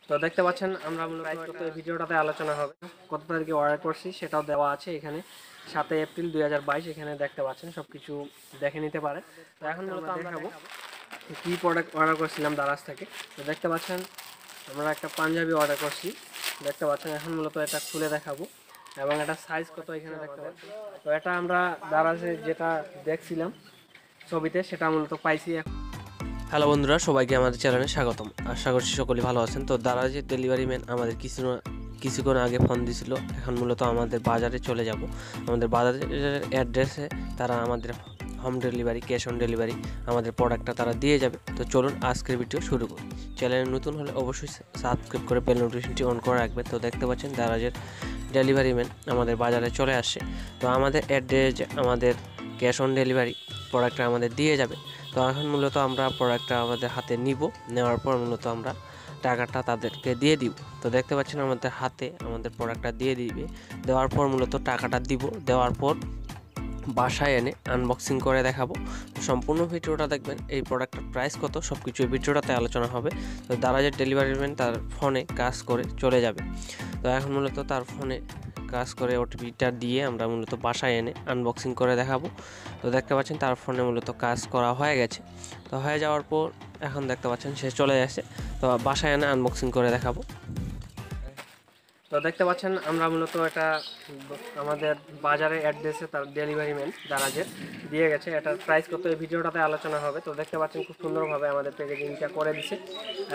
তো দেখতে পাচ্ছেন আমরা মূলত এই ভিডিওটাতে আলোচনা হবে কত তারিখে অর্ডার করছি সেটাও দেওয়া আছে এখানে 7 এপ্রিল 2022 এখানে দেখতে পাচ্ছেন সবকিছু দেখে নিতে পারে। তো এখন মূলত আমরা দেখাবো কি প্রোডাক্ট অর্ডার করছিলাম দারাজ থেকে। তো দেখতে পাচ্ছেন আমরা একটা পাঞ্জাবি অর্ডার করছি, দেখতে পাচ্ছেন। এখন মূলত এটা খুলে দেখাবো এবং এটা সাইজ কত এখানে দেখতে পাচ্ছেন। তো এটা আমরা দারাজে যেটা দেখছিলাম ছবিতে সেটা মূলত পাইছি। হ্যালো বন্ধুরা, সবাইকে আমাদের চ্যানেলে স্বাগতম। আশা করছি সকলেই ভালো আছেন। তো দারাজের ডেলিভারি ম্যান আমাদের কিছুক্ষণ আগে ফোন দিছিল। এখন মূলত আমাদের বাজারে চলে যাব। আমাদের বাজারের অ্যাড্রেসে তারা আমাদের home delivery, cash on delivery আমাদের প্রোডাক্টটা তারা দিয়ে যাবে। তো চলুন আজকের ভিডিও শুরু করি। চ্যানেলে নতুন হলে অবশ্যই সাবস্ক্রাইব করে বেল নোটিফিকেশনটি অন করে রাখবেন। তো দেখতে পাচ্ছেন দারাজের ডেলিভারি ম্যান আমাদের বাজারে চলে আসে। তো আমাদের অ্যাড্রেস, আমাদের ক্যাশ অন ডেলিভারি প্রোডাক্টটা আমাদের দিয়ে যাবে। তো এখন মূলত আমরা প্রোডাক্টটা আমাদের হাতে নিব, নেওয়ার পর মূলত আমরা টাকাটা তাদেরকে দিয়ে দিব। তো দেখতে পাচ্ছেন আমাদের হাতে আমাদের প্রোডাক্টটা দিয়ে দিবে। দেওয়ার পর মূলত টাকাটা দিব। দেওয়ার পর বাসায় এনে আনবক্সিং করে দেখাবো। তো সম্পূর্ণ ভিডিওটা দেখবেন। এই প্রোডাক্টের প্রাইস কত সব কিছু এই ভিডিওটাতে আলোচনা হবে। তো দারাজের ডেলিভারি ম্যান তার ফোনে কাজ করে চলে যাবে। তো এখন মূলত তার ফোনে কাজ করে ওটিপিটা দিয়ে আমরা মূলত বাসায় এনে আনবক্সিং করে দেখাবো। তো দেখতে পাচ্ছেন তার ফোনে মূলত কাজ করা হয়ে গেছে। তো হয়ে যাওয়ার পর এখন দেখতে পাচ্ছেন সে চলে আসে। তো বাসায় এনে আনবক্সিং করে দেখাবো। তো দেখতে পাচ্ছেন আমরা মূলত এটা আমাদের বাজারের অ্যাড্রেসে তার ডেলিভারি ম্যান দারাজের দিয়ে গেছে। এটার প্রাইস কত এই ভিডিওটাতে আলোচনা হবে। তো দেখতে পাচ্ছেন খুব সুন্দরভাবে আমাদের প্যাকেজিংটা করে দিছে।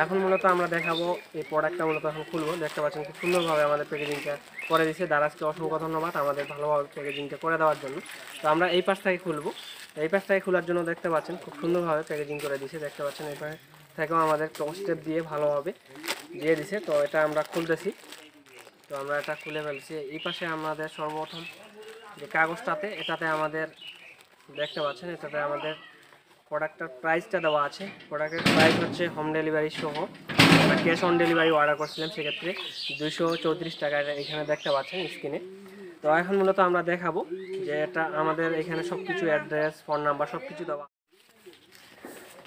এখন মূলত আমরা দেখাবো এই প্রোডাক্টটা মূলত এখন খুলবো। দেখতে পাচ্ছেন খুব সুন্দরভাবে আমাদের প্যাকেজিংটা করে দিছে। দারাজকে অসংখ্য ধন্যবাদ আমাদের ভালোভাবে প্যাকেজিংটা করে দেওয়ার জন্য। তো আমরা এই পাশ থেকে খুলবো। এই পাশ থেকে খোলার জন্য দেখতে পাচ্ছেন খুব সুন্দরভাবে প্যাকেজিং করে দিছে। দেখতে পাচ্ছেন এই পাশ থেকেও আমাদের স্টেপ দিয়ে ভালোভাবে দিয়ে দিছে। তো এটা আমরা খুলতেছি। তো আমরা এটা খুলে ফেলছি। এই পাশে আমাদের সর্বপ্রথম যে কাগজটাতে এটাতে আমাদের দেখতে পাচ্ছেন এটাতে আমাদের প্রোডাক্টের প্রাইসটা দেওয়া আছে। প্রোডাক্টের প্রাইস হচ্ছে হোম ডেলিভারি সহ। আমরা ক্যাশ অন ডেলিভারি অর্ডার করছিলাম, সেক্ষেত্রে 234 টাকা এখানে দেখতে পাচ্ছেন স্ক্রিনে। তো এখন মূলত আমরা দেখাবো যে এটা আমাদের এখানে সব কিছু অ্যাড্রেস, ফোন নাম্বার সব কিছু দেওয়া।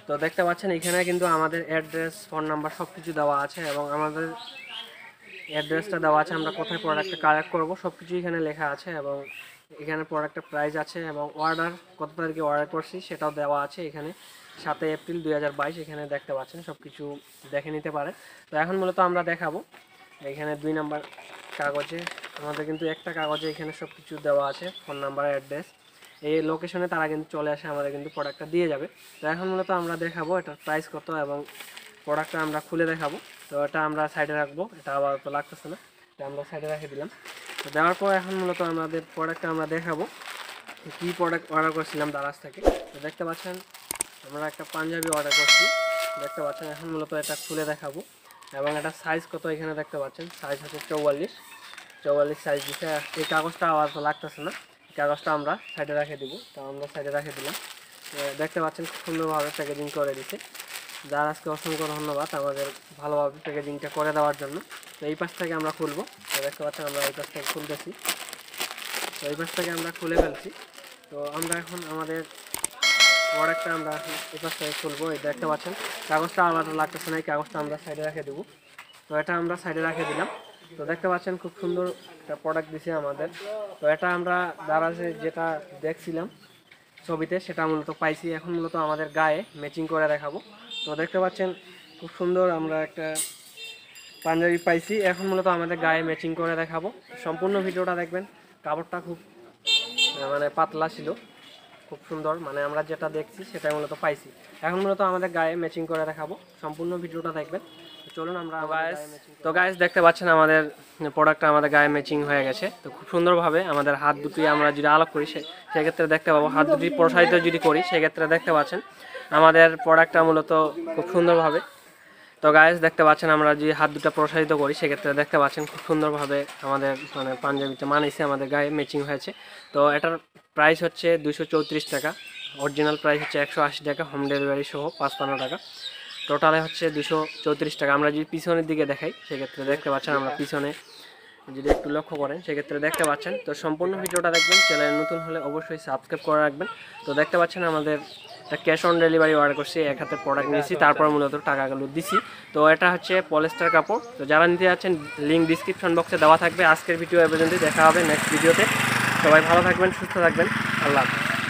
তো দেখতে পাচ্ছেন এখানে কিন্তু আমাদের অ্যাড্রেস, ফোন নাম্বার সব কিছু দেওয়া আছে এবং আমাদের অ্যাড্রেসটা দেওয়া আছে, আমরা কোথায় প্রোডাক্টটা কালেক্ট করবো সব কিছু এখানে লেখা আছে এবং এখানে প্রোডাক্টের প্রাইস আছে এবং অর্ডার কত তারিখে অর্ডার করছি সেটাও দেওয়া আছে এখানে 7 এপ্রিল 2022 এখানে দেখতে পাচ্ছেন সব কিছু দেখে নিতে পারে। তো এখন মূলত আমরা দেখাবো এখানে 2 নাম্বার কাগজে আমাদের কিন্তু একটা কাগজে এখানে সব কিছু দেওয়া আছে, ফোন নাম্বার, অ্যাড্রেস। এই লোকেশনে তারা কিন্তু চলে আসে, আমাদের কিন্তু প্রোডাক্টটা দিয়ে যাবে। তো এখন মূলত আমরা দেখাবো এটার প্রাইস কত এবং প্রোডাক্টটা আমরা খুলে দেখাবো। তো এটা আমরা সাইডে রাখবো, এটা আবার তো লাগতেছে না, এটা আমরা সাইডে রেখে দিলাম। তো দেওয়ার পর এখন মূলত আমাদের প্রোডাক্টটা আমরা দেখাবো কি প্রোডাক্ট অর্ডার করছিলাম দারাজ থেকে। তো দেখতে পাচ্ছেন আমরা একটা পাঞ্জাবি অর্ডার করছি, দেখতে পাচ্ছেন। এখন মূলত এটা খুলে দেখাবো এবং এটা সাইজ কত এখানে দেখতে পাচ্ছেন। সাইজ হচ্ছে 44 সাইজ দিচ্ছে। এই কাগজটা আবার তো লাগতেছে না, এই কাগজটা আমরা সাইডে রেখে দিব। তো আমরা সাইডে রেখে দিলাম। দেখতে পাচ্ছেন খুব সুন্দরভাবে প্যাকেজিং করে দিচ্ছে। দারাজকে অসংখ্য ধন্যবাদ আমাদের ভালোভাবে প্যাকেজিংটা করে দেওয়ার জন্য। তো এই পাশ থেকে আমরা খুলবো। তো দেখতে পাচ্ছেন আমরা এই পাশ থেকে খুলতেছি। তো এই পাশ থেকে আমরা খুলে ফেলছি। তো আমরা এখন আমাদের প্রোডাক্টটা আমরা এই পাশ থেকে খুলবো। এই দেখতে পাচ্ছেন কাগজটা আবার লাগতেছে না, এই কাগজটা আমরা সাইডে রেখে দেবো। তো এটা আমরা সাইডে রেখে দিলাম। তো দেখতে পাচ্ছেন খুব সুন্দর একটা প্রোডাক্ট দিছে আমাদের। তো এটা আমরা দারাজে যেটা দেখছিলাম ছবিতে সেটা মূলত পাইছি। এখন মূলত আমাদের গায়ে ম্যাচিং করে দেখাবো। তো দেখতে পাচ্ছেন খুব সুন্দর আমরা একটা পাঞ্জাবি পাইছি, এখন মূলত আমাদের গায়ে ম্যাচিং করে দেখাবো। সম্পূর্ণ ভিডিওটা দেখবেন। কাপড়টা খুব মানে পাতলা ছিল, খুব সুন্দর, মানে আমরা যেটা দেখছি সেটাই মূলত পাইছি। এখন মূলত আমাদের গায়ে ম্যাচিং করে দেখাবো, সম্পূর্ণ ভিডিওটা দেখবেন। চলুন আমরা গাইস দেখতে পাচ্ছেন আমাদের প্রোডাক্টটা আমাদের গায়ে ম্যাচিং হয়ে গেছে। তো খুব সুন্দরভাবে আমাদের হাত দুটি আমরা যদি আলাপ করি সেক্ষেত্রে দেখতে পাবো, হাত দুটি প্রসারিত যদি করি সেক্ষেত্রে দেখতে পাচ্ছেন আমাদের প্রোডাক্টটা মূলত খুব সুন্দরভাবে। তো গাইস দেখতে পাচ্ছেন আমরা যদি হাত দুটো প্রসারিত করি সেক্ষেত্রে দেখতে পাচ্ছেন খুব সুন্দরভাবে আমাদের মানে পাঞ্জাবিতে মানিয়েছে, আমাদের গায়ে ম্যাচিং হয়েছে। তো এটার প্রাইস হচ্ছে 234 টাকা, অরিজিনাল প্রাইস হচ্ছে 180 টাকা, হোম ডেলিভারি সহ 55 টাকা, টোটালে হচ্ছে 234 টাকা। আমরা যদি পিছনের দিকে দেখাই সেক্ষেত্রে দেখতে পাচ্ছেন, আমরা পিছনে যদি একটু লক্ষ্য করেন সেক্ষেত্রে দেখতে পাচ্ছেন। তো সম্পূর্ণ ভিডিওটা দেখবেন, চ্যানেল নতুন হলে অবশ্যই সাবস্ক্রাইব করে রাখবেন। তো দেখতে পাচ্ছেন আমাদের এটা ক্যাশ অন ডেলিভারি অর্ডার করছি, এক হাতে প্রোডাক্ট নিয়েছি, তারপর মূলত টাকাগুলো দিছি। তো এটা হচ্ছে পলিস্টার কাপড়। তো যারা নিতে যাচ্ছেন লিঙ্ক ডিসক্রিপশন বক্সে দেওয়া থাকবে। আজকের ভিডিও এ পর্যন্তই, দেখা হবে নেক্সট ভিডিওতে। সবাই ভালো থাকবেন, সুস্থ থাকবেন, আল্লাহ হাফেজ।